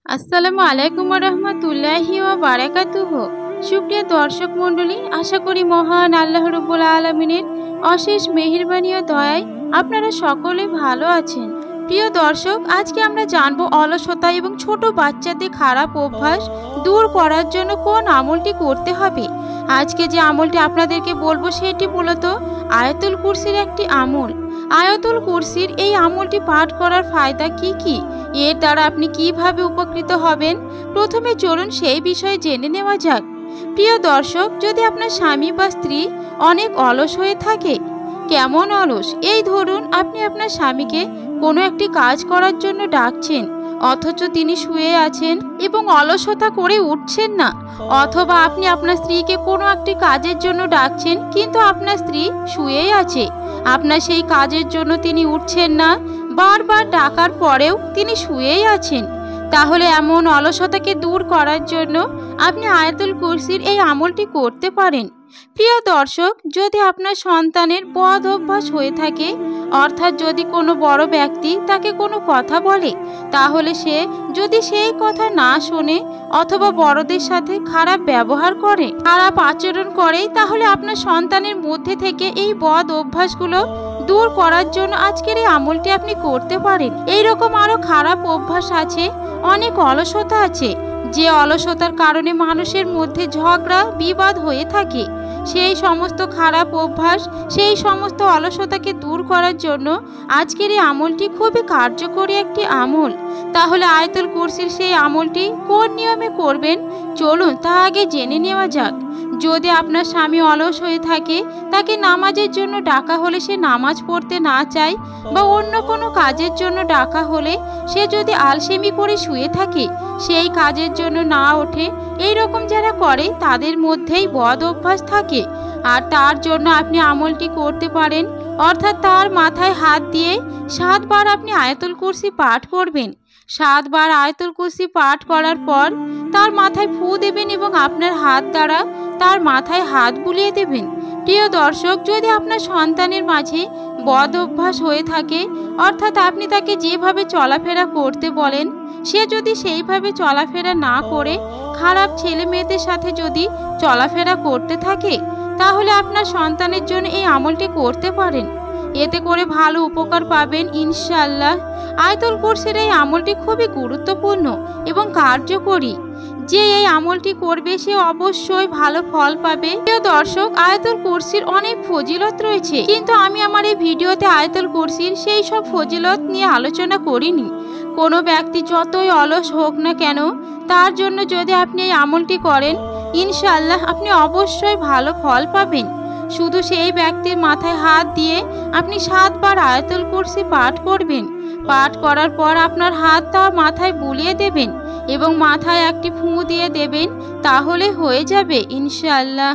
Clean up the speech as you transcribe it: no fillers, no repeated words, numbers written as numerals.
আসসালামু আলাইকুম রহমতুল্লাহি ওয়া বারাকাতুহু। সুপ্রিয় দর্শক মণ্ডলী, আশা করি মহান আল্লাহ রাব্বুল আলামিনের অশেষ মেহেরবানি ও দয়ায় আপনারা সকলে ভালো আছেন। প্রিয় দর্শক, আজকে আমরা জানব অলসতা এবং ছোট বাচ্চাদের খারাপ অভ্যাস দূর করার জন্য কোন আমলটি করতে হবে। আজকে যে আমলটি আপনাদেরকে বলবো সেটি মূলত আয়াতুল কুরসির একটি আমল। আয়াতুল কুরসির এই আমলটি পাঠ করার ফায়দা কি, এর দ্বারা আপনি কিভাবে উপকৃত হবেন, প্রথমে চলুন সেই বিষয়ে জেনে নেওয়া যাক। প্রিয় দর্শক, যদি আপনার স্বামী বা স্ত্রী অনেক অলস হয়ে থাকে, কেমন অলস? এই ধরুন আপনি আপনার স্বামীকে কোনো একটি কাজ করার জন্য ডাকছেন, অথচ তিনি শুয়ে আছেন এবং অলসতা করে উঠছেন না। অথবা আপনি আপনার স্ত্রীকে কোনো একটি কাজের জন্য ডাকছেন, কিন্তু আপনার স্ত্রী শুয়েই আছে, আপনার সেই কাজের জন্য তিনি উঠছেন না, বারবার ডাকার পরেও তিনি শুয়েই আছেন। তাহলে এমন অলসতাকে দূর করার জন্য আপনি আয়াতুল কুরসির এই আমলটি করতে পারেন। প্রিয় দর্শক, যদি আপনার সন্তানের বদ অভ্যাস হয়ে থাকে, অর্থাৎ যদি কোনো বড় ব্যক্তি তাকে কোনো কথা বলে, তাহলে সে যদি সেই কথা না শোনে অথবা বড়দের সাথে খারাপ ব্যবহার করে, খারাপ আচরণ করে, তাহলে আপনার সন্তানের মধ্যে থেকে এই বদ অভ্যাসগুলো দূর করার জন্য আজকের এই আমলটি আপনি করতে পারেন। এইরকম আরো খারাপ অভ্যাস আছে, অনেক অলসতা আছে, যে অলসতার কারণে মানুষের মধ্যে ঝগড়া বিবাদ হয়ে থাকে। সেই সমস্ত খারাপ অভ্যাস, সেই সমস্ত অলসতাকে দূর করার জন্য আজকের এই আমলটি খুবই কার্যকরী একটি আমল। তাহলে আয়াতুল কুরসির সেই আমলটি কোন নিয়মে করবেন, চলুন তা আগে জেনে নেওয়া যাক। যদি আপনার স্বামী অলস হয়ে থাকে, তাকে নামাজের জন্য ডাকা হলে সে নামাজ পড়তে না চায়, বা অন্য কোনো কাজের জন্য ডাকা হলে সে যদি আলসেমি করে শুয়ে থাকে, সেই কাজের জন্য না ওঠে, এই রকম যারা করে তাদের মধ্যেই বদ অভ্যাস থাকে। আর তার জন্য আপনি আমলটি করতে পারেন, অর্থাৎ তার মাথায় হাত দিয়ে 7 বার আপনি আয়াতুল কুরসি পাঠ করবেন। 7 বার আয়াতুল কুরসি পাঠ করার পর তার মাথায় ফু দেবেন এবং আপনার হাত দ্বারা তার মাথায় হাত বুলিয়ে দেবেন। প্রিয় দর্শক, যদি আপনার সন্তানের মাঝে বদ অভ্যাস হয়ে থাকে, অর্থাৎ আপনি তাকে যেভাবে চলাফেরা করতে বলেন সে যদি সেইভাবে চলাফেরা না করে খারাপ ছেলে মেয়েদের সাথে যদি চলাফেরা করতে থাকে, তাহলে আপনার সন্তানের জন্য এই আমলটি করতে পারেন। এতে করে ভালো উপকার পাবেন ইনশাআল্লাহ। আয়াতুল কুরসির এই আমলটি খুবই গুরুত্বপূর্ণ এবং কার্যকরী। যে এই আমলটি করবে সে অবশ্যই ভালো ফল পাবে। প্রিয় দর্শক, আয়াতুল কুরসির অনেক ফজিলত রয়েছে, কিন্তু আমি আমার এই ভিডিওতে আয়াতুল কুরসির সেই সব ফজিলত নিয়ে আলোচনা করিনি। কোনো ব্যক্তি যতই অলস হোক না কেন, তার জন্য যদি আপনি এই আমলটি করেন, ইনশাআল্লাহ আপনি অবশ্যই ভালো ফল পাবেন। শুধু সেই ব্যক্তির মাথায় হাত দিয়ে আপনি 7 বার আয়াতুল কুরসি পাঠ করবেন। পাঠ করার পর আপনার হাত তার মাথায় বুলিয়ে দেবেন এবং মাথায় একটি ফুঁ দিয়ে দেবেন, তাহলে হয়ে যাবে ইনশাআল্লাহ।